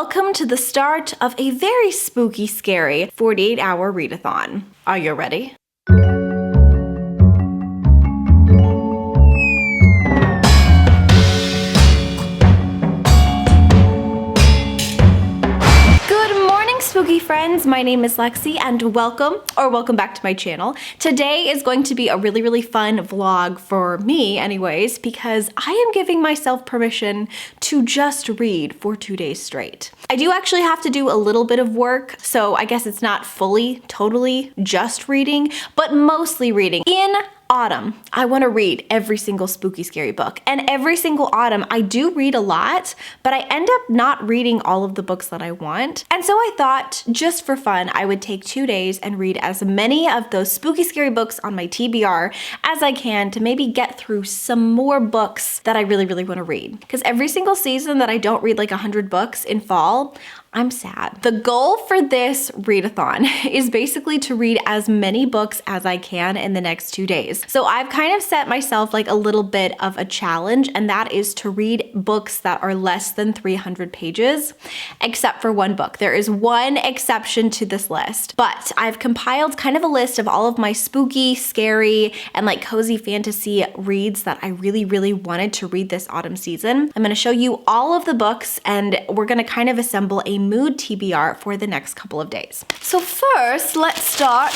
welcome to the start of a very spooky, scary 48-hour readathon. Are you ready? Spooky friends, my name is Lexi and welcome back to my channel. Today is going to be a really fun vlog for me anyways, because I am giving myself permission to just read for 2 days straight. I do actually have to do a little bit of work, so I guess it's not totally just reading, but mostly reading. In autumn, I want to read every single spooky scary book, and every single autumn I do read a lot, but I end up not reading all of the books that I want. And so I thought, just for fun, I would take 2 days and read as many of those spooky scary books on my TBR as I can to maybe get through some more books that I really want to read. Because every single season that I don't read like 100 books in fall, I'm sad. The goal for this readathon is basically to read as many books as I can in the next 2 days. So I've kind of set myself like a little bit of a challenge, and that is to read books that are less than 300 pages, except for one book. There is one exception to this list, but I've compiled kind of a list of all of my spooky, scary, and like cozy fantasy reads that I really wanted to read this autumn season. I'm gonna show you all of the books, and we're gonna kind of assemble a mood TBR for the next couple of days. So first, let's start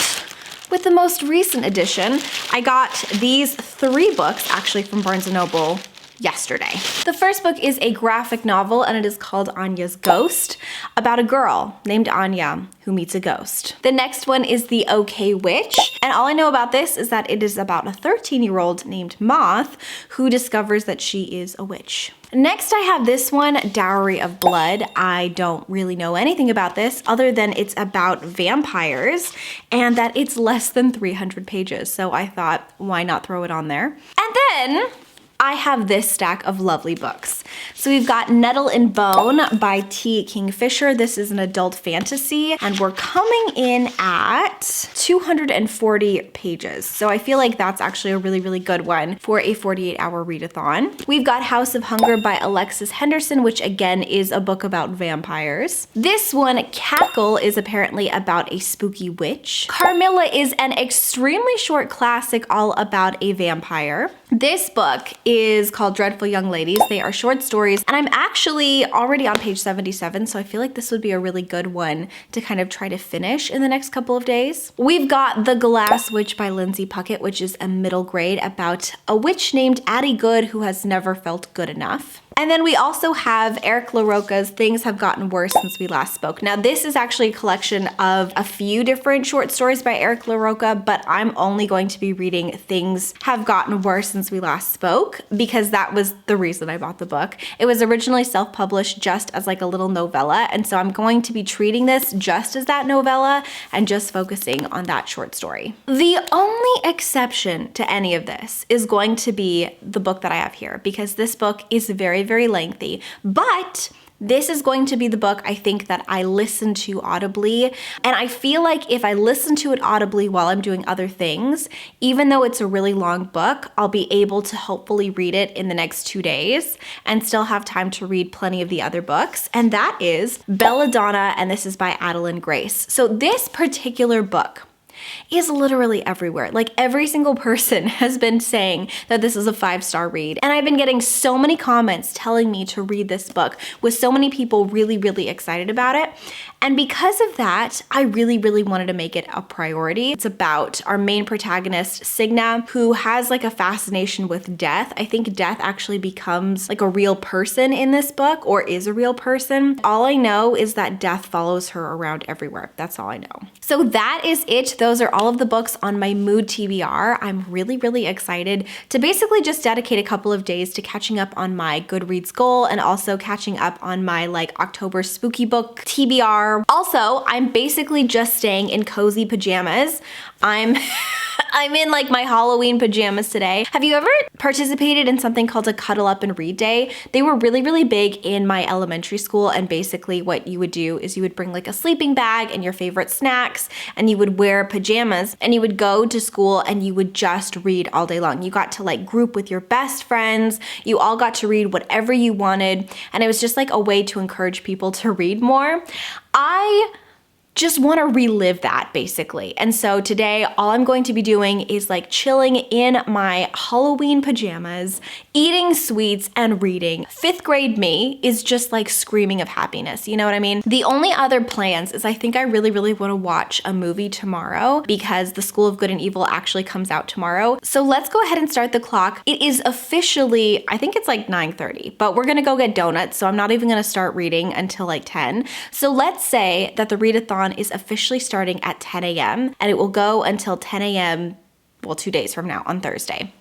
with the most recent edition. I got these 3 books actually from Barnes & Noble yesterday. The first book is a graphic novel, and it is called Anya'S Ghost, about a girl named Anya who meets a ghost. The next one is The OK Witch, and all I know about this is that it is about a 13-year-old named Moth who discovers that she is a witch. Next, I have this one, Dowry of Blood. I don't really know anything about this other than it's about vampires and that it's less than 300 pages. So I thought, why not throw it on there? And then I have this stack of lovely books. So we've got Nettle and Bone by T. Kingfisher. This is an adult fantasy, and we're coming in at 240 pages. So I feel like that's actually a really good one for a 48-hour readathon. We've got House of Hunger by Alexis Henderson, which again is a book about vampires. This one, Cackle, is apparently about a spooky witch. Carmilla is an extremely short classic all about a vampire. This book is called Dreadful Young Ladies. They are short stories, and I'm actually already on page 77, so I feel like this would be a really good one to kind of try to finish in the next couple of days. We've got The Glass Witch by Lindsay Puckett, which is a middle grade about a witch named Addie Good who has never felt good enough. And then we also have Erik LaRocca's Things Have Gotten Worse Since We Last Spoke. Now this is actually a collection of a few different short stories by Erik LaRocca, but I'm only going to be reading Things Have Gotten Worse Since We Last Spoke because that was the reason I bought the book. It was originally self-published just as like a little novella, and so I'm going to be treating this just as that novella and just focusing on that short story. The only exception to any of this is going to be the book that I have here, because this book is very lengthy, but this is going to be the book I think that I listen to audibly, and I feel like if I listen to it audibly while I'm doing other things, even though it's a really long book, I'll be able to hopefully read it in the next 2 days and still have time to read plenty of the other books, and that is Belladonna, and this is by Adalyn Grace. So this particular book is literally everywhere. Like every single person has been saying that this is a 5-star read. And I've been getting so many comments telling me to read this book with so many people really excited about it. And because of that, I really wanted to make it a priority. It's about our main protagonist, Signa, who has like a fascination with death. I think death actually becomes like a real person in this book, or is a real person. All I know is that death follows her around everywhere. That's all I know. So that is it. Those are all of the books on my mood TBR. I'm really excited to basically just dedicate a couple of days to catching up on my Goodreads goal and also catching up on my like October spooky book TBR. Also, I'm basically just staying in cozy pajamas. I'm I'm in like my Halloween pajamas today. Have you ever participated in something called a cuddle up and read day? They were really, really big in my elementary school, and basically what you would do is you would bring like a sleeping bag and your favorite snacks, and you would wear pajamas, and you would go to school and you would just read all day long. You got to like group with your best friends. You all got to read whatever you wanted, and it was just like a way to encourage people to read more. I just want to relive that basically. And so today all I'm going to be doing is like chilling in my Halloween pajamas, eating sweets and reading. 5th grade me is just like screaming of happiness. You know what I mean? The only other plans is I think I really, really want to watch a movie tomorrow because The School of Good and Evil actually comes out tomorrow. So let's go ahead and start the clock. It is officially, I think it's like 9:30, but we're going to go get donuts. So I'm not even going to start reading until like 10. So let's say that the readathon is officially starting at 10 a.m. and it will go until 10 a.m. well, 2 days from now on Thursday.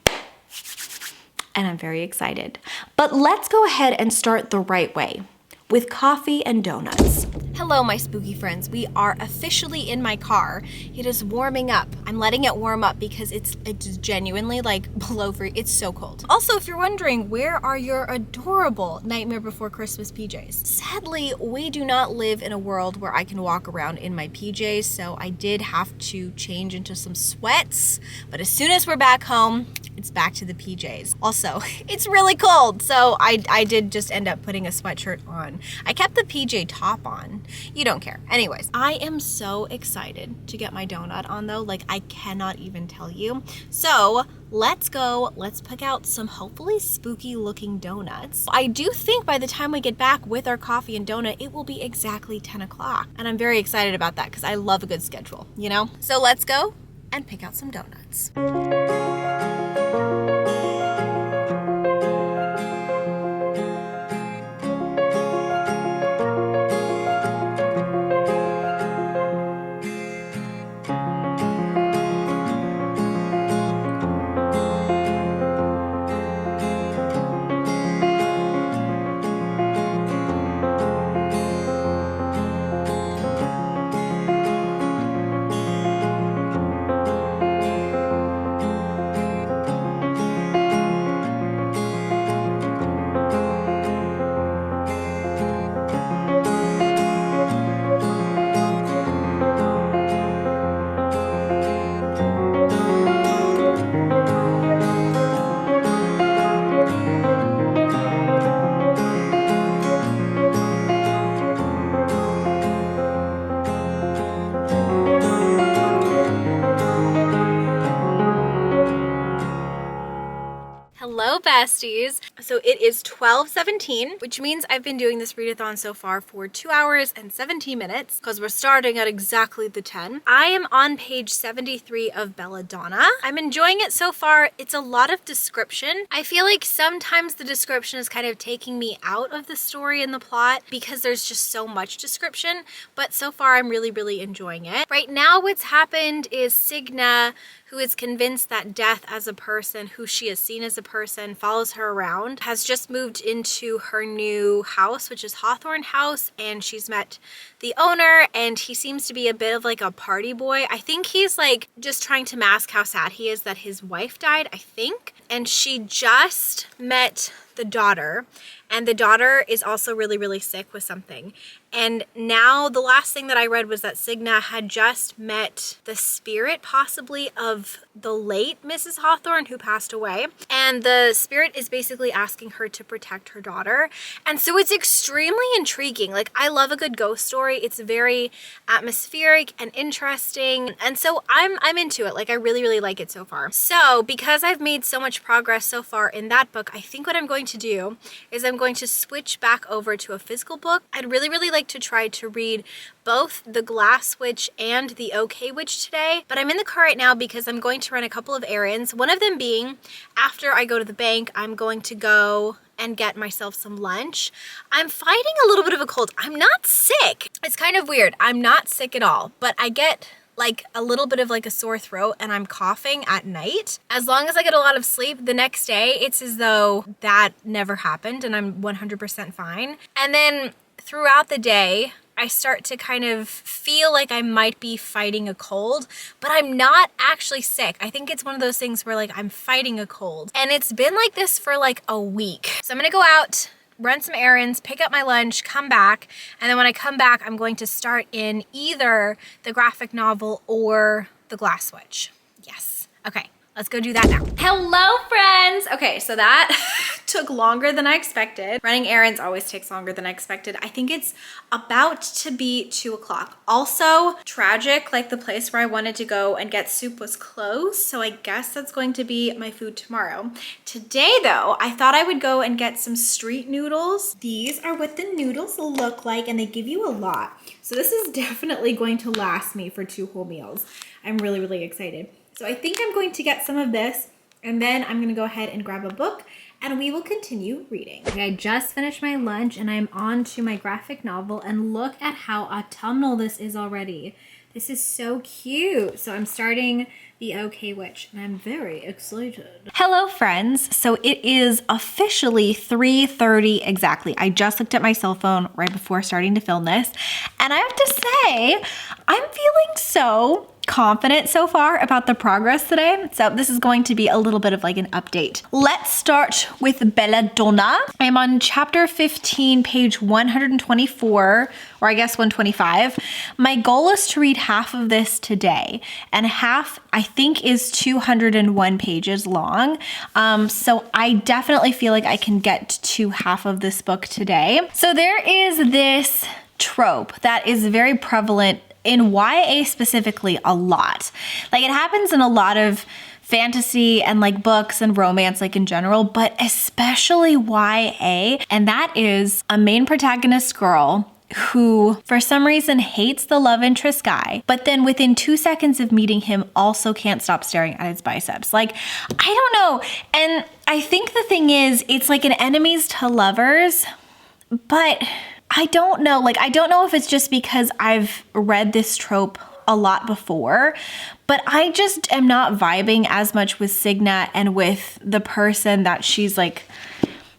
And I'm very excited. But let's go ahead and start the right way with coffee and donuts. Hello, my spooky friends. We are officially in my car. It is warming up. I'm letting it warm up because it's genuinely like below freezing. It's so cold. Also, if you're wondering, where are your adorable Nightmare Before Christmas PJs? Sadly, we do not live in a world where I can walk around in my PJs, so I did have to change into some sweats. But as soon as we're back home, it's back to the PJs. Also, it's really cold, so I did just end up putting a sweatshirt on. I kept the PJ top on. You don't care. Anyways, I am so excited to get my donut on though. Like, I cannot even tell you. So let's go. Let's pick out some hopefully spooky looking donuts. I do think by the time we get back with our coffee and donut, it will be exactly 10 o'clock. And I'm very excited about that because I love a good schedule, you know? So let's go and pick out some donuts. Hello, besties. So it is 12:17, which means I've been doing this readathon so far for 2 hours and 17 minutes because we're starting at exactly the 10. I am on page 73 of Belladonna. I'm enjoying it so far. It's a lot of description. I feel like sometimes the description is kind of taking me out of the story and the plot because there's just so much description, but so far I'm really, really enjoying it. Right now what's happened is Signa, who is convinced that Death as a person, who she has seen as a person, follows her around, has just moved into her new house, which is Hawthorne House, and she's met the owner, and he seems to be a bit of like a party boy. I think he's like just trying to mask how sad he is that his wife died, I think. And she just met the daughter, and the daughter is also really, really sick with something. And now the last thing that I read was that Signa had just met the spirit possibly of the late Mrs. Hawthorne who passed away. And the spirit is basically asking her to protect her daughter. And so it's extremely intriguing. Like, I love a good ghost story. It's very atmospheric and interesting. And so I'm into it. Like, I really, really like it so far. So because I've made so much progress so far in that book, I think what I'm going to do is I'm going to switch back over to a physical book. I'd really, really like to try to read both The Glass Witch and The OK Witch today, but I'm in the car right now because I'm going to run a couple of errands. One of them being, after I go to the bank, I'm going to go and get myself some lunch. I'm fighting a little bit of a cold. I'm not sick. It's kind of weird. I'm not sick at all, but I get like a little bit of like a sore throat and I'm coughing at night. As long as I get a lot of sleep, the next day it's as though that never happened and I'm 100% fine. And then throughout the day, I start to kind of feel like I might be fighting a cold, but I'm not actually sick. I think it's one of those things where like I'm fighting a cold, and it's been like this for like a week. So I'm gonna go out, run some errands, pick up my lunch, come back, and then when I come back, I'm going to start in either the graphic novel or the Glass Witch. Yes. Okay. Let's go do that now. Hello, friends. Okay, so that took longer than I expected. Running errands always takes longer than I expected. I think it's about to be 2 o'clock. Also, tragic, like the place where I wanted to go and get soup was closed, so I guess that's going to be my food tomorrow. Today, though, I thought I would go and get some street noodles. These are what the noodles look like, and they give you a lot. So this is definitely going to last me for 2 whole meals. I'm really, really excited. So I think I'm going to get some of this, and then I'm gonna go ahead and grab a book and we will continue reading. Okay, I just finished my lunch and I'm on to my graphic novel, and look at how autumnal this is already. This is so cute. So I'm starting the OK Witch and I'm very excited. Hello, friends. So it is officially 3:30 exactly. I just looked at my cell phone right before starting to film this, and I have to say, I'm feeling so confident so far about the progress today. So this is going to be a little bit of like an update. Let's start with Belladonna. I'm on chapter 15, page 124, or I guess 125. My goal is to read half of this today, and half I think is 201 pages long. So I definitely feel like I can get to half of this book today. So there is this trope that is very prevalent in YA specifically a lot. Like it happens in a lot of fantasy and like books and romance like in general, but especially YA, and that is a main protagonist girl who for some reason hates the love interest guy, but then within 2 seconds of meeting him also can't stop staring at his biceps. Like, I don't know. And I think the thing is, it's like an enemies to lovers, but I don't know. Like, I don't know if it's just because I've read this trope a lot before, but I just am not vibing as much with Signa and with the person that she's like,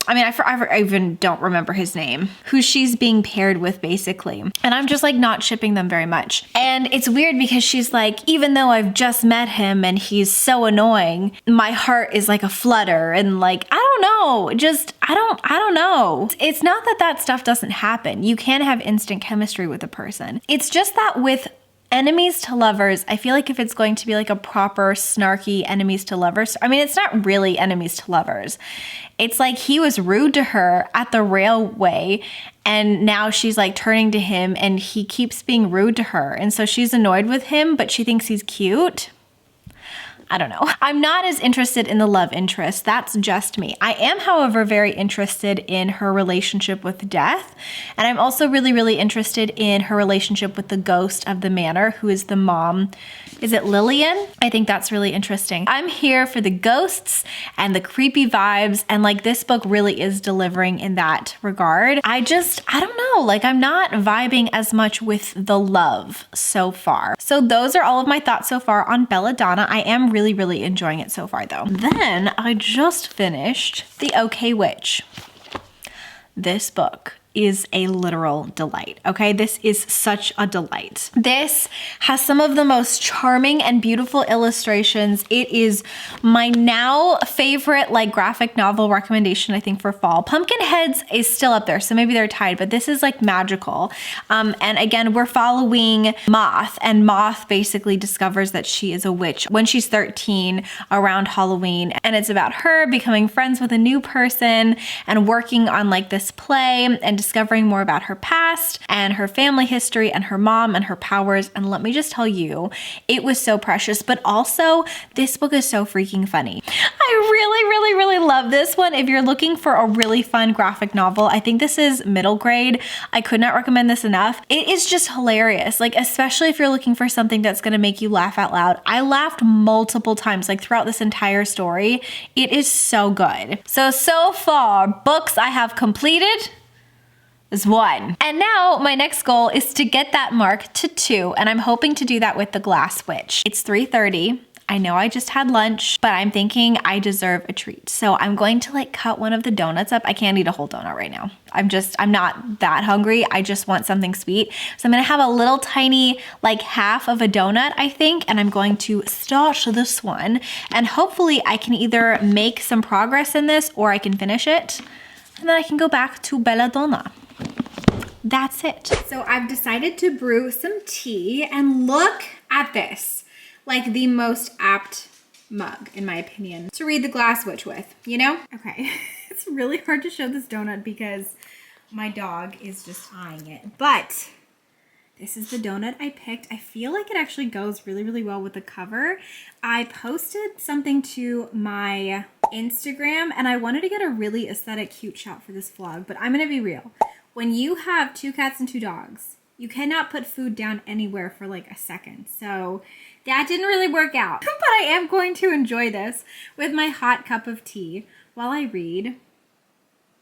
I mean, I even don't remember his name, who she's being paired with basically. And I'm just like not shipping them very much. And it's weird because she's like, even though I've just met him and he's so annoying, my heart is like a flutter, and like, I don't know, just, I don't know. It's not that that stuff doesn't happen. You can have instant chemistry with a person. It's just that with enemies to lovers, I feel like if it's going to be like a proper snarky enemies to lovers, I mean, it's not really enemies to lovers. It's like he was rude to her at the railway, and now she's like turning to him and he keeps being rude to her. And so she's annoyed with him, but she thinks he's cute. I don't know. I'm not as interested in the love interest. That's just me. I am, however, very interested in her relationship with Death. And I'm also really, really interested in her relationship with the ghost of the manor, who is the mom. Is it Lillian? I think that's really interesting. I'm here for the ghosts and the creepy vibes. And like this book really is delivering in that regard. I don't know. Like I'm not vibing as much with the love so far. So those are all of my thoughts so far on Belladonna. I am really, really enjoying it so far though. Then I just finished The OK Witch. This book is a literal delight, okay? This is such a delight. This has some of the most charming and beautiful illustrations. It is my now favorite like graphic novel recommendation, I think, for fall. Pumpkinheads is still up there, so maybe they're tied, but this is like magical. And again, we're following Moth, and Moth basically discovers that she is a witch when she's 13 around Halloween, and it's about her becoming friends with a new person and working on like this play and discovering more about her past and her family history and her mom and her powers. And let me just tell you, it was so precious, but also this book is so freaking funny. I really, really, really love this one. If you're looking for a really fun graphic novel, I think this is middle grade. I could not recommend this enough. It is just hilarious. Like, especially if you're looking for something that's gonna make you laugh out loud. I laughed multiple times, like throughout this entire story. It is so good. So far, books I have completed is 1. And now my next goal is to get that mark to 2, and I'm hoping to do that with The Glass Witch. It's 3:30. I know I just had lunch, but I'm thinking I deserve a treat. So I'm going to like cut one of the donuts up. I can't eat a whole donut right now. I'm not that hungry. I just want something sweet. So I'm gonna have a little tiny, like half of a donut, I think, and I'm going to start this one. And hopefully I can either make some progress in this or I can finish it. And then I can go back to Bella Donna. That's it. So I've decided to brew some tea, and look at this. Like the most apt mug, in my opinion, to read the glass witch with, you know? Okay, it's really hard to show this donut because my dog is just eyeing it, but this is the donut I picked. I feel like it actually goes really, really well with the cover. I posted something to my Instagram and I wanted to get a really aesthetic, cute shot for this vlog, but I'm gonna be real. When you have 2 cats and 2 dogs, you cannot put food down anywhere for like a second. So that didn't really work out, but I am going to enjoy this with my hot cup of tea while I read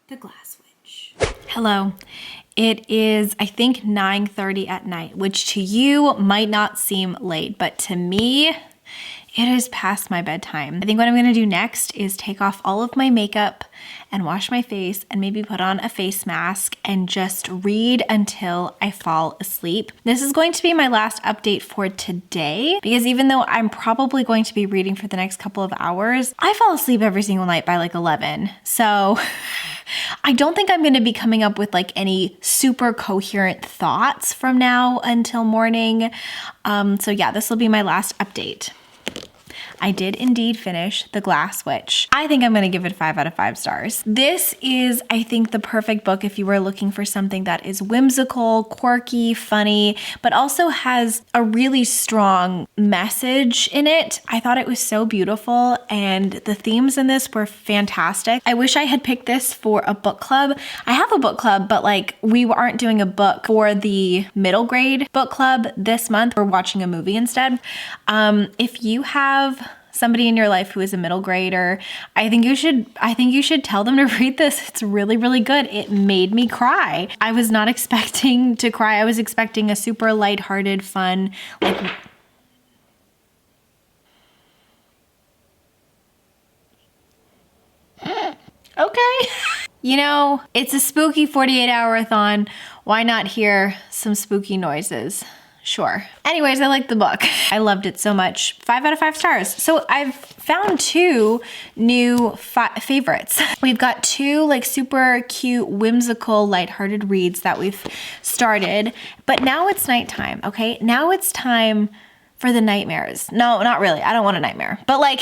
The Glass Witch. Hello. It is, I think, 9:30 at night, which to you might not seem late, but to me, it is past my bedtime. I think what I'm gonna do next is take off all of my makeup and wash my face and maybe put on a face mask and just read until I fall asleep. This is going to be my last update for today because even though I'm probably going to be reading for the next couple of hours, I fall asleep every single night by like 11. So I don't think I'm gonna be coming up with like any super coherent thoughts from now until morning. So yeah, this will be my last update. I did indeed finish The Glass Witch. I think I'm gonna give it 5 out of 5 stars. This is, I think, the perfect book if you were looking for something that is whimsical, quirky, funny, but also has a really strong message in it. I thought it was so beautiful and the themes in this were fantastic. I wish I had picked this for a book club. I have a book club, but like we aren't doing a book for the middle grade book club this month. We're watching a movie instead. If you have somebody in your life who is a middle grader, I think you should tell them to read this. It's really, really good. It made me cry. I was not expecting to cry. I was expecting a super lighthearted, fun, like okay. You know, it's a spooky 48-hour-a-thon. Why not hear some spooky noises? Sure. Anyways, I liked the book. I loved it so much. 5 out of 5 stars. So I've found 2 new favorites. We've got 2 like super cute, whimsical, lighthearted reads that we've started, but now it's nighttime, okay? Now it's time for the nightmares. No, not really. I don't want a nightmare. But like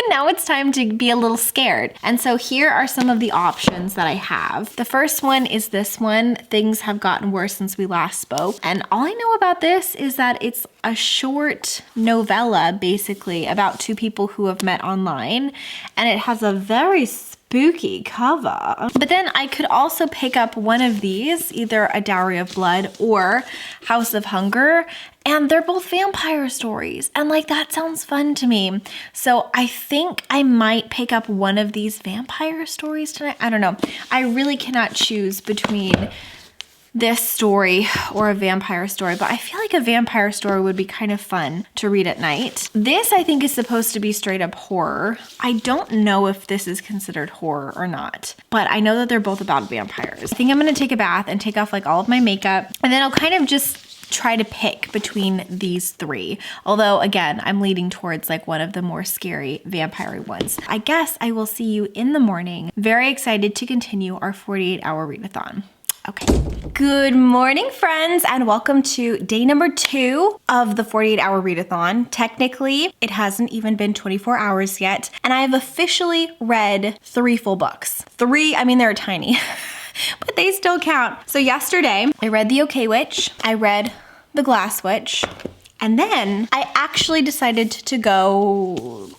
now it's time to be a little scared. And so here are some of the options that I have. The first one is this one, Things Have Gotten Worse Since We Last Spoke. And all I know about this is that it's a short novella basically about 2 people who have met online. And it has a very spooky cover. But then I could also pick up one of these, either A Dowry of Blood or House of Hunger, and they're both vampire stories. And like, that sounds fun to me. So I think I might pick up one of these vampire stories tonight. I don't know. I really cannot choose between this story or a vampire story, but I feel like a vampire story would be kind of fun to read at night. This I think is supposed to be straight up horror. I don't know if this is considered horror or not, but I know that they're both about vampires. I think I'm gonna take a bath and take off like all of my makeup, and then I'll kind of just try to pick between these 3. Although again, I'm leaning towards like one of the more scary vampire ones. I guess I will see you in the morning. Very excited to continue our 48-hour readathon. Okay. Good morning, friends, and welcome to day number 2 of the 48-hour readathon. Technically, it hasn't even been 24 hours yet, and I have officially read 3 full books. 3, I mean, they're tiny, but they still count. So yesterday, I read The OK Witch, I read The Glass Witch, and then I actually decided to go,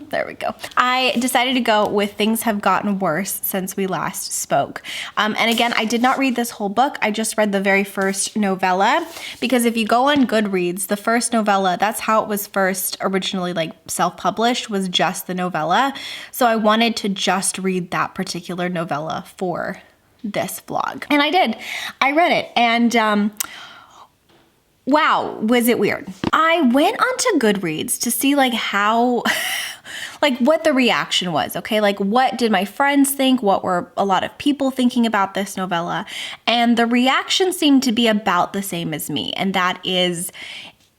there we go. I decided to go with Things Have Gotten Worse Since We Last Spoke. And again, I did not read this whole book. I just read the very first novella, because if you go on Goodreads, the first novella, that's how it was first originally like self-published, was just the novella. So I wanted to just read that particular novella for this vlog. And I did. I read it, and wow, was it weird. I went onto Goodreads to see like how, like what the reaction was, okay? Like what did my friends think? What were a lot of people thinking about this novella? And the reaction seemed to be about the same as me. And that is,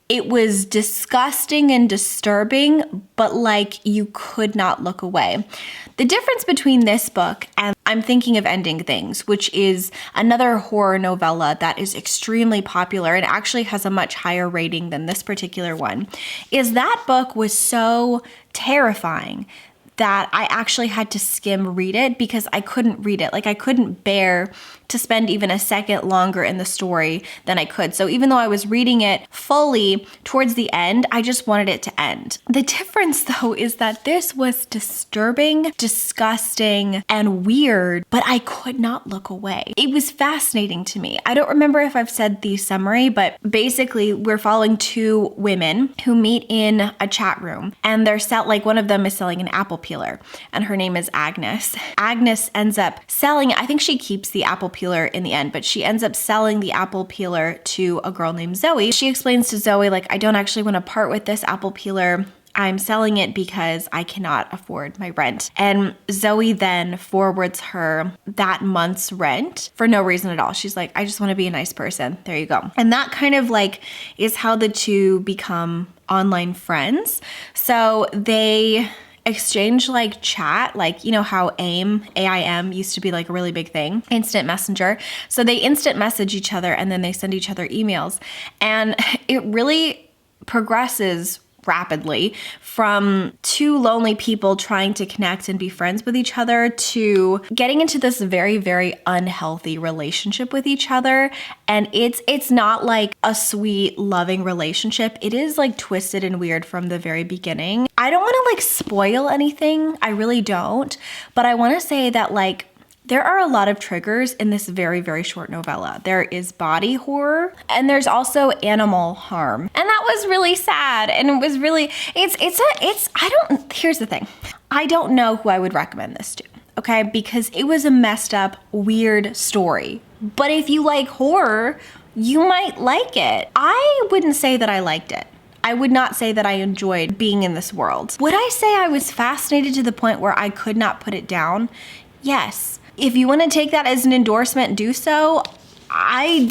it was disgusting and disturbing, but like you could not look away. The difference between this book and I'm Thinking of Ending Things, which is another horror novella that is extremely popular and actually has a much higher rating than this particular one, is that book was so terrifying that I actually had to skim read it because I couldn't read it. Like I couldn't bear to spend even a second longer in the story than I could. So even though I was reading it fully towards the end, I just wanted it to end. The difference though is that this was disturbing, disgusting, and weird, but I could not look away. It was fascinating to me. I don't remember if I've said the summary, but basically we're following two women who meet in a chat room and they're like one of them is selling an apple peeler and her name is Agnes. Agnes ends up selling, I think she keeps the apple peeler in the end, but she ends up selling the apple peeler to a girl named Zoe. She explains to Zoe, like, I don't actually want to part with this apple peeler. I'm selling it because I cannot afford my rent. And Zoe then forwards her that month's rent for no reason at all. She's like, I just want to be a nice person. There you go. And that kind of like is how the two become online friends. So they exchange like chat, like, you know how AIM used to be like a really big thing, instant messenger. So they instant message each other and then they send each other emails. And it really progresses rapidly from two lonely people trying to connect and be friends with each other to getting into this very, very unhealthy relationship with each other. And it's not like a sweet, loving relationship. It is like twisted and weird from the very beginning. I don't want to like spoil anything. I really don't. But I want to say that like there are a lot of triggers in this very, very short novella. There is body horror and there's also animal harm. And that was really sad. And it was really, here's the thing. I don't know who I would recommend this to, okay? Because it was a messed up, weird story. But if you like horror, you might like it. I wouldn't say that I liked it. I would not say that I enjoyed being in this world. Would I say I was fascinated to the point where I could not put it down? Yes. If you want to take that as an endorsement, do so. I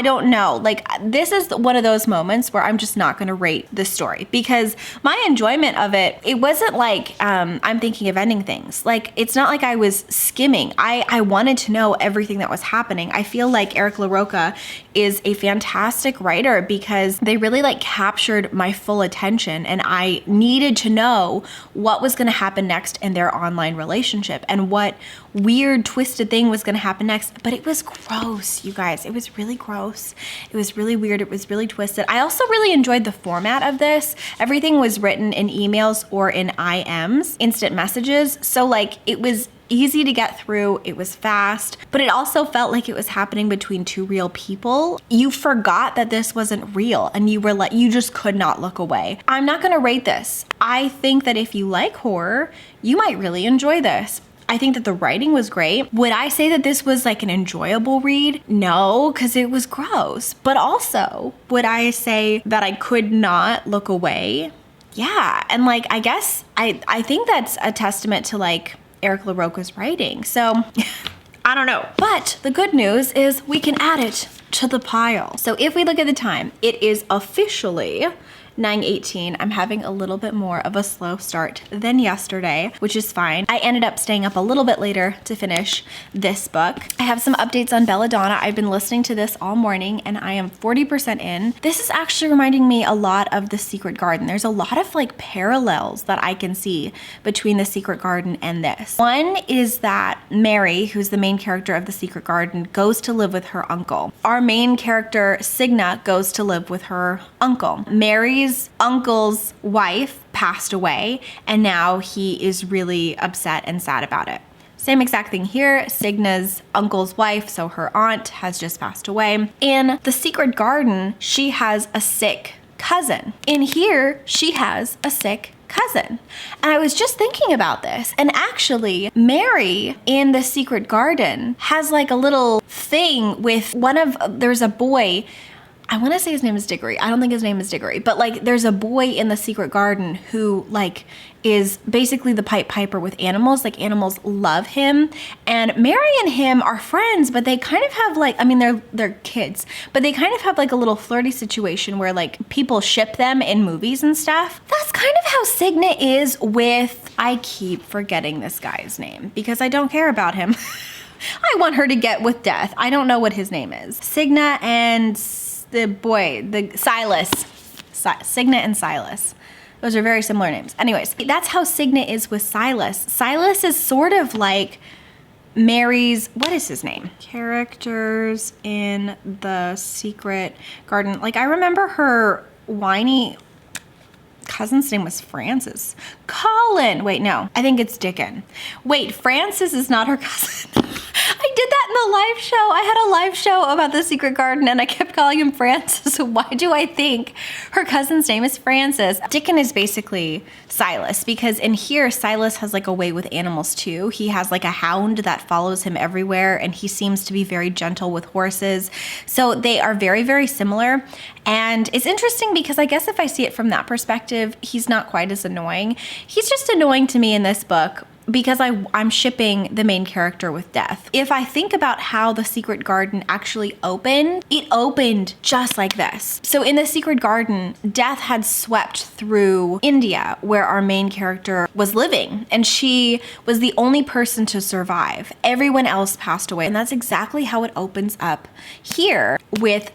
don't know. Like, this is one of those moments where I'm just not going to rate this story because my enjoyment of it, it wasn't like I'm thinking of ending things. Like, it's not like I was skimming. I wanted to know everything that was happening. I feel like Erik LaRocca is a fantastic writer because they really like captured my full attention and I needed to know what was going to happen next in their online relationship and what weird twisted thing was going to happen next. But it was gross, you guys. It was really gross. It was really weird. It was really twisted. I also really enjoyed the format of this. Everything was written in emails or in IMs, instant messages. So like it was easy to get through, it was fast, but it also felt like it was happening between two real people. You forgot that this wasn't real and you were like, you just could not look away. I'm not gonna rate this. I think that if you like horror, you might really enjoy this. I think that the writing was great. Would I say that this was like an enjoyable read? No, because it was gross. But also, would I say that I could not look away? Yeah, and like, I guess, I think that's a testament to like Erik LaRocca's writing. So I don't know. But the good news is we can add it to the pile. So if we look at the time, it is officially 9:18. I'm having a little bit more of a slow start than yesterday, which is fine. I ended up staying up a little bit later to finish this book. I have some updates on Belladonna. I've been listening to this all morning and I am 40% in. This is actually reminding me a lot of The Secret Garden. There's a lot of like parallels that I can see between The Secret Garden and this. One is that Mary, who's the main character of The Secret Garden, goes to live with her uncle. Our main character, Signa, goes to live with her uncle. Mary's uncle's wife passed away and now he is really upset and sad about it. Same exact thing here. Signa's uncle's wife, so her aunt, has just passed away. In The Secret Garden, she has a sick cousin. In here, she has a sick cousin. And I was just thinking about this. And actually, Mary in The Secret Garden has like a little thing with there's a boy. I want to say his name is Diggory. I don't think his name is Diggory, but like there's a boy in the secret garden who like is basically the Pied Piper with animals. Like animals love him, and Mary and him are friends, but they kind of have like, I mean, they're kids, but they kind of have like a little flirty situation where like people ship them in movies and stuff. That's kind of how Signet is with, I keep forgetting this guy's name because I don't care about him. I want her to get with Death. I don't know what his name is. Signet and the boy, the Silas. Signet and Silas. Those are very similar names. Anyways, that's how Signet is with Silas. Silas is sort of like Mary's, what is his name? Characters in the Secret Garden. Like I remember her whiny cousin's name was Francis. Colin. Wait, no, I think it's Dickon. Wait, Francis is not her cousin. I did that in the live show. I had a live show about the Secret Garden and I kept calling him Francis. So why do I think her cousin's name is Francis? Dickon is basically Silas, because in here, Silas has like a way with animals too. He has like a hound that follows him everywhere and he seems to be very gentle with horses. So they are very, very similar. And it's interesting because I guess if I see it from that perspective, he's not quite as annoying. He's just annoying to me in this book because I'm shipping the main character with Death. If I think about how the Secret Garden actually opened, it opened just like this. So in the Secret Garden, Death had swept through India where our main character was living, and she was the only person to survive. Everyone else passed away, and that's exactly how it opens up here with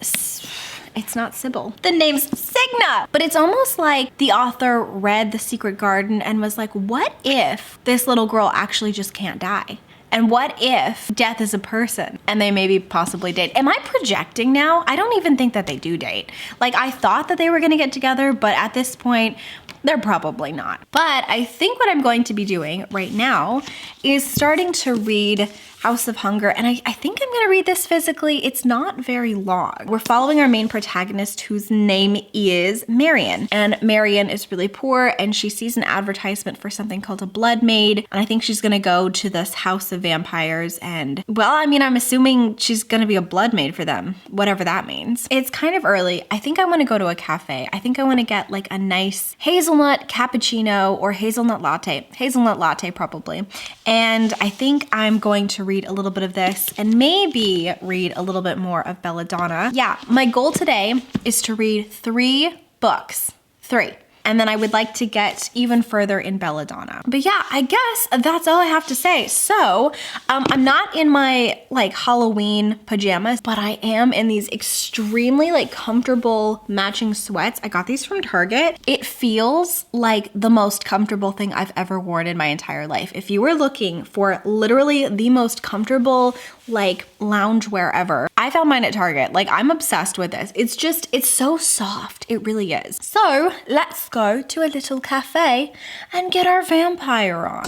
it's not Sybil. The name's Signa. But it's almost like the author read The Secret Garden and was like, what if this little girl actually just can't die? And what if Death is a person and they maybe possibly date? Am I projecting now? I don't even think that they do date. Like I thought that they were gonna get together, but at this point, they're probably not. But I think what I'm going to be doing right now is starting to read House of Hunger, and I think I'm gonna read this physically. It's not very long. We're following our main protagonist whose name is Marion, and Marion is really poor and she sees an advertisement for something called a blood maid, and I think she's gonna go to this house of vampires and, well, I mean, I'm assuming she's gonna be a blood maid for them, whatever that means. It's kind of early. I think I wanna go to a cafe. I think I wanna get like a nice hazelnut cappuccino or hazelnut latte probably. And I think I'm going to read a little bit of this and maybe read a little bit more of Belladonna. Yeah, my goal today is to read 3 books. 3. And then I would like to get even further in Belladonna. But yeah, I guess that's all I have to say. So I'm not in my like Halloween pajamas, but I am in these extremely like comfortable matching sweats. I got these from Target. It feels like the most comfortable thing I've ever worn in my entire life. If you were looking for literally the most comfortable like loungewear ever, I found mine at Target. Like I'm obsessed with this. It's so soft. It really is. So let's go to a little cafe and get our vampire on.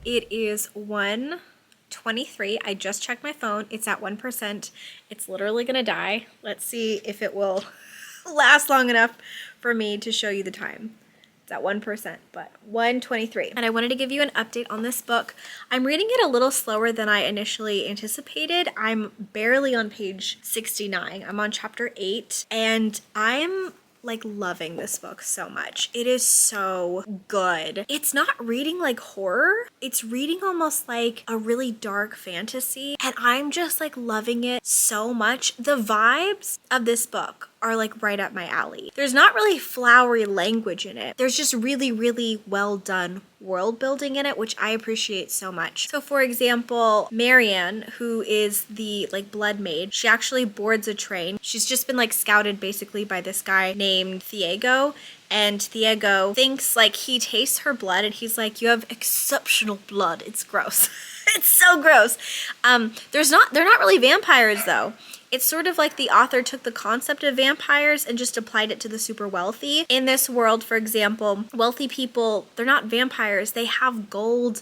It is 1:23. I just checked my phone. It's at 1%. It's literally gonna die. Let's see if it will last long enough for me to show you the time. It's at 1%, but 1:23. And I wanted to give you an update on this book. I'm reading it a little slower than I initially anticipated. I'm barely on page 69. I'm on chapter 8, and I'm like loving this book so much. It is so good. It's not reading like horror. It's reading almost like a really dark fantasy. And I'm just like loving it so much. The vibes of this book are like right up my alley. There's not really flowery language in it. There's just really, really well done world building in it, which I appreciate so much. So for example, Marianne, who is the like blood maid, she actually boards a train. She's just been like scouted basically by this guy named Thiago. And Thiago thinks like he tastes her blood and he's like, you have exceptional blood. It's gross. It's so gross. They're not really vampires though. It's sort of like the author took the concept of vampires and just applied it to the super wealthy. In this world, for example, wealthy people, they're not vampires. They have gold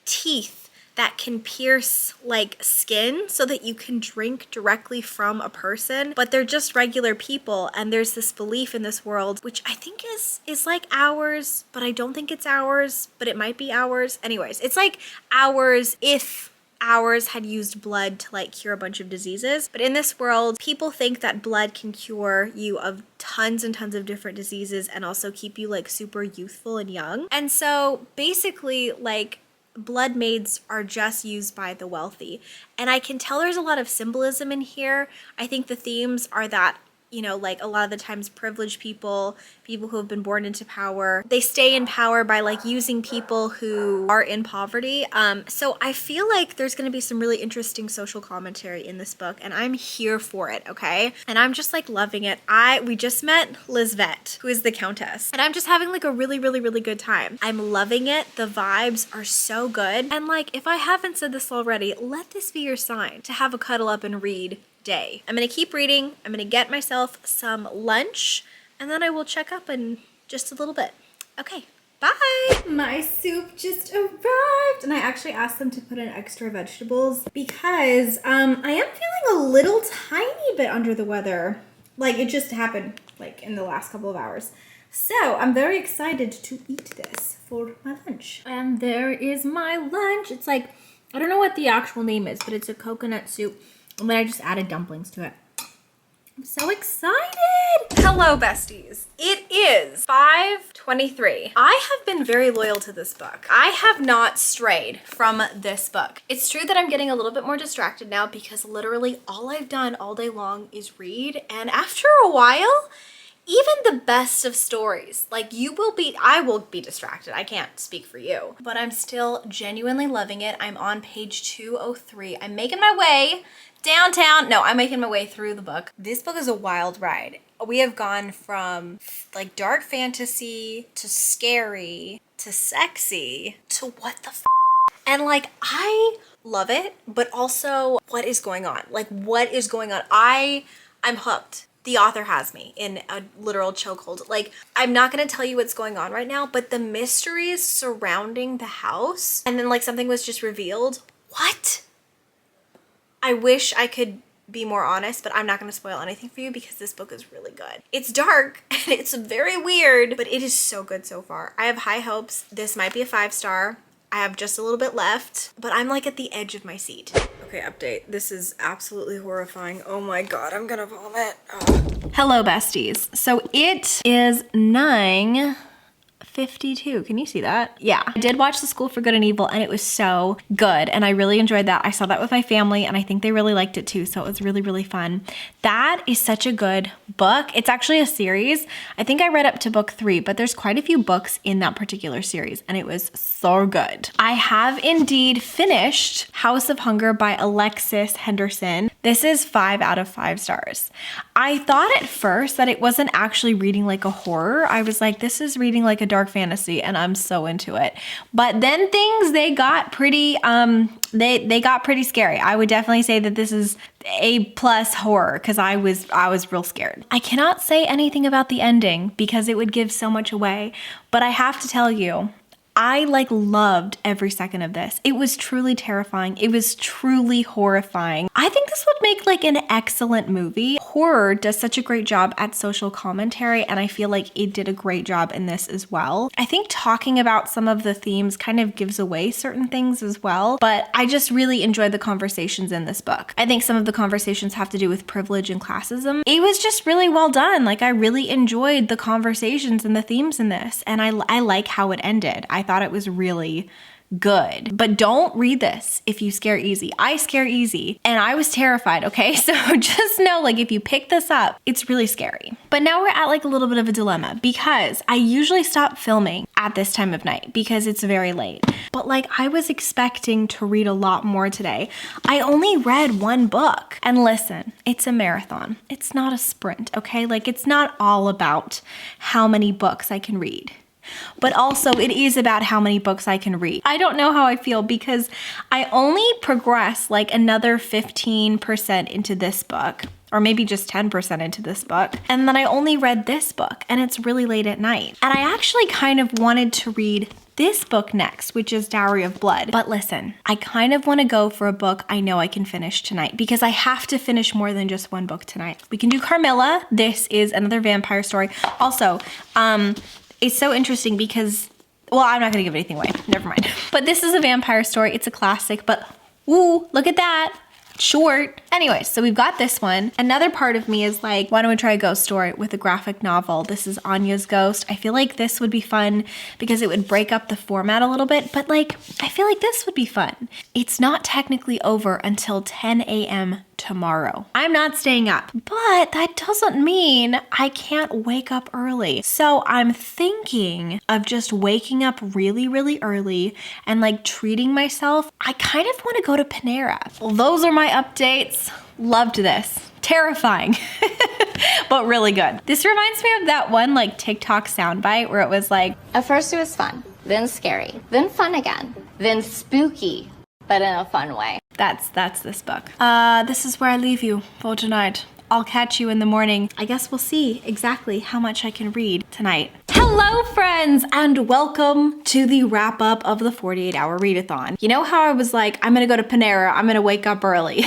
teeth that can pierce like skin so that you can drink directly from a person, but they're just regular people. And there's this belief in this world, which I think is like ours, but I don't think it's ours, but it might be ours. Anyways, it's like ours if ours had used blood to like cure a bunch of diseases. But in this world, people think that blood can cure you of tons and tons of different diseases and also keep you like super youthful and young. And so basically like blood maids are just used by the wealthy. And I can tell there's a lot of symbolism in here. I think the themes are that, you know, like a lot of the times privileged people who have been born into power, they stay in power by like using people who are in poverty. So I feel like there's going to be some really interesting social commentary in this book and I'm here for it, okay? And I'm just like loving it. We just met Lisbeth, who is the Countess, and I'm just having like a really, really, really good time. I'm loving it. The vibes are so good. And like, if I haven't said this already, let this be your sign to have a cuddle up and read day. I'm gonna keep reading. I'm gonna get myself some lunch and then I will check up in just a little bit. Okay, bye. My soup just arrived and I actually asked them to put in extra vegetables because I am feeling a little tiny bit under the weather. Like it just happened like in the last couple of hours. So I'm very excited to eat this for my lunch. And there is my lunch. It's like, I don't know what the actual name is, but it's a coconut soup. And then I just added dumplings to it. I'm so excited. Hello, besties. It is 5:23. I have been very loyal to this book. I have not strayed from this book. It's true that I'm getting a little bit more distracted now because literally all I've done all day long is read. And after a while, even the best of stories, like I will be distracted. I can't speak for you, but I'm still genuinely loving it. I'm on page 203. I'm making my way downtown. No, I'm making my way through the book. This book is a wild ride. We have gone from like dark fantasy to scary to sexy to what the f. And like, I love it, but also what is going on? Like, what is going on? I'm hooked. The author has me in a literal chokehold. Like, I'm not going to tell you what's going on right now, but the mysteries surrounding the house and then like something was just revealed. What? I wish I could be more honest, but I'm not going to spoil anything for you because this book is really good. It's dark and it's very weird, but it is so good so far. I have high hopes. This might be a 5-star. I have just a little bit left, but I'm like at the edge of my seat. Okay, update. This is absolutely horrifying. Oh my God, I'm gonna vomit. Ugh. Hello, besties. So it is 9:52. Can you see that? Yeah. I did watch The School for Good and Evil and it was so good and I really enjoyed that. I saw that with my family and I think they really liked it too, so it was really, really fun. That is such a good book. It's actually a series. I think I read up to book 3, but there's quite a few books in that particular series and it was so good. I have indeed finished House of Hunger by Alexis Henderson. This is 5 out of 5 stars. I thought at first that it wasn't actually reading like a horror. I was like, this is reading like a dark fantasy and I'm so into it. But then they got pretty they got pretty scary. I would definitely say that this is A+ horror because I was real scared. I cannot say anything about the ending because it would give so much away, but I have to tell you, I like loved every second of this. It was truly terrifying. It was truly horrifying. I think this would make like an excellent movie. Horror does such a great job at social commentary, and I feel like it did a great job in this as well. I think talking about some of the themes kind of gives away certain things as well, but I just really enjoyed the conversations in this book. I think some of the conversations have to do with privilege and classism. It was just really well done. Like, I really enjoyed the conversations and the themes in this, and I like how it ended. I thought it was really good. But don't read this if you scare easy. I scare easy, and I was terrified, okay? So just know, like, if you pick this up, it's really scary. But now we're at like a little bit of a dilemma, because I usually stop filming at this time of night because it's very late. But like, I was expecting to read a lot more today. I only read one book. And listen, it's a marathon. It's not a sprint, okay? Like, it's not all about how many books I can read, but also it is about how many books I can read. I don't know how I feel because I only progress like another 15% into this book, or maybe just 10% into this book. And then I only read this book, and it's really late at night. And I actually kind of wanted to read this book next, which is Dowry of Blood. But listen, I kind of want to go for a book I know I can finish tonight, because I have to finish more than just one book tonight. We can do Carmilla. This is another vampire story. Also, it's so interesting because, well, I'm not gonna give anything away, never mind. But this is a vampire story, it's a classic, but ooh, look at that, short. Anyway, so we've got this one. Another part of me is like, why don't we try a ghost story with a graphic novel? This is Anya'S Ghost. I feel like this would be fun because it would break up the format a little bit, but like, I feel like this would be fun. It's not technically over until 10 a.m. tomorrow. I'm not staying up, but that doesn't mean I can't wake up early. So I'm thinking of just waking up really, really early and like treating myself. I kind of want to go to Panera. Well, those are my updates. Loved this. Terrifying, but really good. This reminds me of that one like TikTok soundbite where it was like, at first it was fun, then scary, then fun again, then spooky, but in a fun way. That's this book. This is where I leave you for tonight. I'll catch you in the morning. I guess we'll see exactly how much I can read tonight. Hello friends, and welcome to the wrap up of the 48-hour readathon. You know how I was like, I'm gonna go to Panera, I'm gonna wake up early.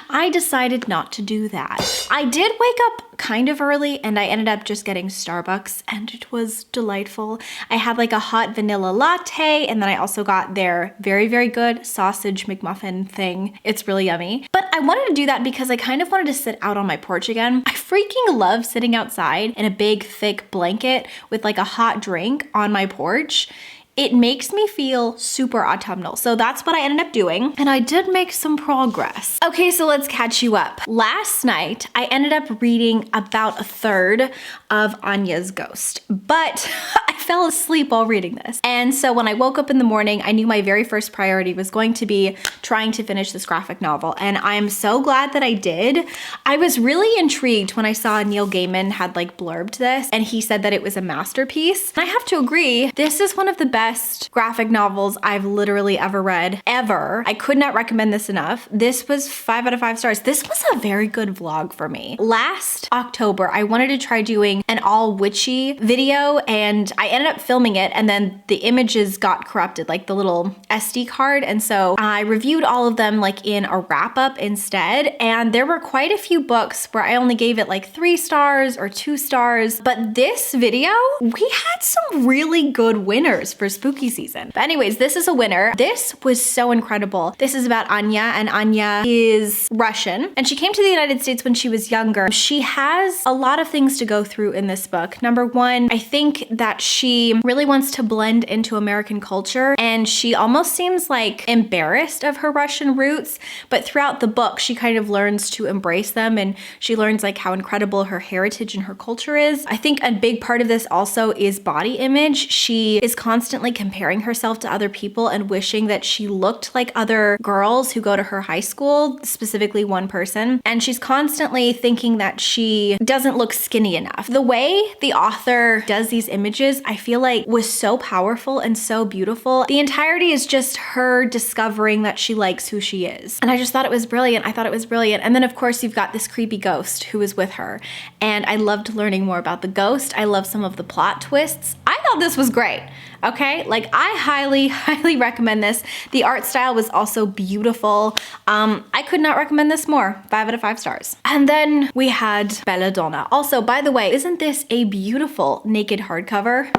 I decided not to do that. I did wake up kind of early, and I ended up just getting Starbucks, and it was delightful. I had like a hot vanilla latte, and then I also got their very, very good sausage McMuffin thing. It's really yummy. But I wanted to do that because I kind of wanted to sit out on my porch again. I freaking love sitting outside in a big, thick blanket with like a hot drink on my porch. It makes me feel super autumnal. So that's what I ended up doing, and I did make some progress. Okay, so let's catch you up. Last night, I ended up reading about a third of Anya'S Ghost, but I fell asleep while reading this. And so when I woke up in the morning, I knew my very first priority was going to be trying to finish this graphic novel, and I'm so glad that I did. I was really intrigued when I saw Neil Gaiman had like blurbed this, and he said that it was a masterpiece. And I have to agree, this is one of the best graphic novels I've literally ever read, ever. I could not recommend this enough. This was 5 out of 5 stars. This was a very good vlog for me. Last October, I wanted to try doing an all witchy video, and I ended up filming it, and then the images got corrupted, like the little SD card, and so I reviewed all of them like in a wrap up instead, and there were quite a few books where I only gave it like 3 stars or 2 stars, but this video, we had some really good winners for spooky season. But anyways, this is a winner. This was so incredible. This is about Any'a, and Any'a is Russian, and she came to the United States when she was younger. She has a lot of things to go through in this book. Number one, I think that she really wants to blend into American culture, and she almost seems like embarrassed of her Russian roots, but throughout the book, she kind of learns to embrace them, and she learns like how incredible her heritage and her culture is. I think a big part of this also is body image. She is constantly comparing herself to other people and wishing that she looked like other girls who go to her high school, specifically one person, and she's constantly thinking that she doesn't look skinny enough. The way the author does these images, I feel like was so powerful and so beautiful. The entirety is just her discovering that she likes who she is. And I just thought it was brilliant. I thought it was brilliant. And then of course you've got this creepy ghost who is with her. And I loved learning more about the ghost. I love some of the plot twists. I thought thought this was great. Okay, like I highly recommend this. The art style was also beautiful. I could not recommend this more. 5 out of 5 stars. And then we had Belladonna. Also, by the way, isn't this a beautiful naked hardcover?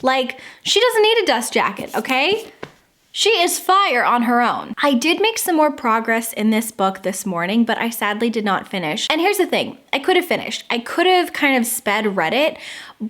Like, she doesn't need a dust jacket, okay? She is fire on her own. I did make some more progress in this book this morning, but I sadly did not finish. And here's the thing, I could have finished. I could have kind of sped read it,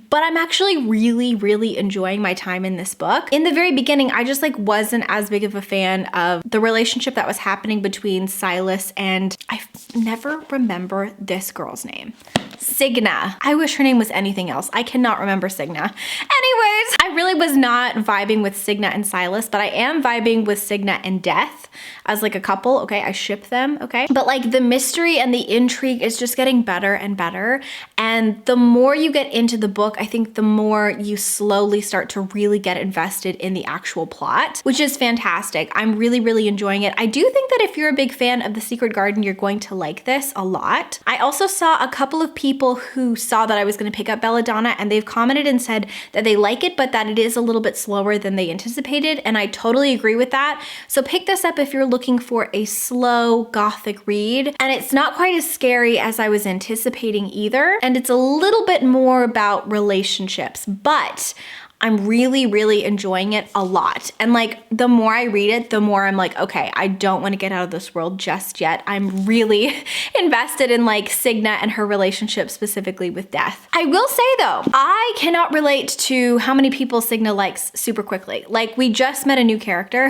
but I'm actually really enjoying my time in this book. In the very beginning, I just like wasn't as big of a fan of the relationship that was happening between Silas and I never remember this girl's name. Signa. I wish her name was anything else. I cannot remember Signa. Anyways, I really was not vibing with Signa and Silas, but I am vibing with Signa and Death as like a couple, okay? I ship them, okay? But like the mystery and the intrigue is just getting better and better. And the more you get into the book, I think the more you slowly start to really get invested in the actual plot, which is fantastic. I'm really enjoying it. I do think that if you're a big fan of The Secret Garden, you're going to like this a lot. I also saw a couple of people who saw that I was gonna pick up Belladonna and they've commented and said that they like it, but that it is a little bit slower than they anticipated. And I totally agree with that. So pick this up if you're looking for a slow gothic read. And it's not quite as scary as I was anticipating either. And it's a little bit more about relationships, but I'm really enjoying it a lot. And like the more I read it, the more I'm like, okay, I don't want to get out of this world just yet. I'm really invested in like Signa and her relationship specifically with Death. I will say though, I cannot relate to how many people Signa likes super quickly. Like we just met a new character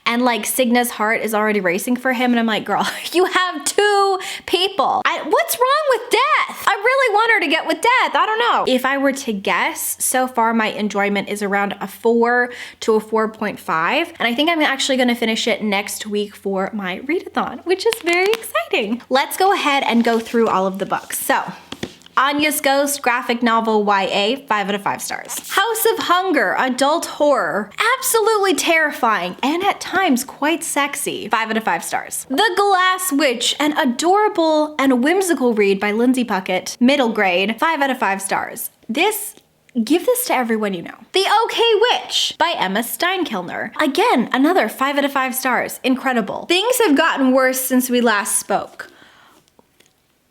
and like Signa's heart is already racing for him. And I'm like, girl, you have 2 people. What's wrong with Death? I really want her to get with Death. I don't know. If I were to guess, so far my enjoyment is around a 4 to a 4.5. And I think I'm actually gonna finish it next week for my readathon, which is very exciting. Let's go ahead and go through all of the books. So, Anya'S Ghost, graphic novel YA, 5 out of 5 stars. House of Hunger, adult horror, absolutely terrifying and at times quite sexy, 5 out of 5 stars. The Glass Witch, an adorable and whimsical read by Lindsay Puckett, middle grade, 5 out of 5 stars. Give this to everyone you know. The OK Witch by Emma Steinkilner. Again, another 5 out of 5 stars. Incredible. Things have gotten worse since we last spoke.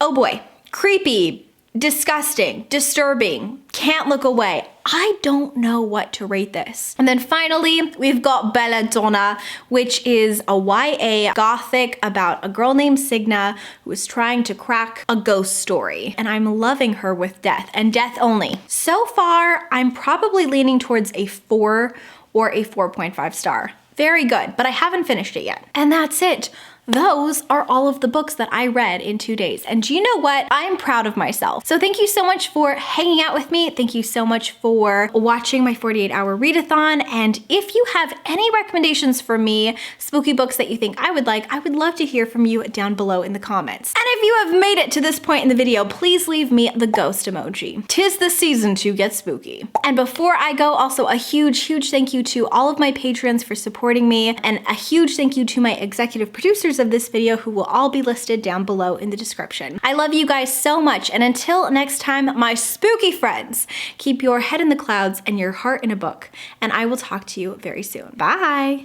Oh boy. Creepy, disgusting, disturbing, can't look away. I don't know what to rate this. And then finally, we've got Belladonna, which is a YA gothic about a girl named Signa who is trying to crack a ghost story. And I'm loving her with Death and Death only. So far, I'm probably leaning towards a 4 or a 4.5 star. Very good, but I haven't finished it yet. And that's it. Those are all of the books that I read in 2 days. And do you know what? I'm proud of myself. So thank you so much for hanging out with me. Thank you so much for watching my 48-hour readathon. And if you have any recommendations for me, spooky books that you think I would like, I would love to hear from you down below in the comments. And if you have made it to this point in the video, please leave me the ghost emoji. 'Tis the season to get spooky. And before I go, also a huge thank you to all of my patrons for supporting me, and a huge thank you to my executive producers of this video who will all be listed down below in the description. I love you guys so much, and until next time, my spooky friends, keep your head in the clouds and your heart in a book, and I will talk to you very soon. Bye!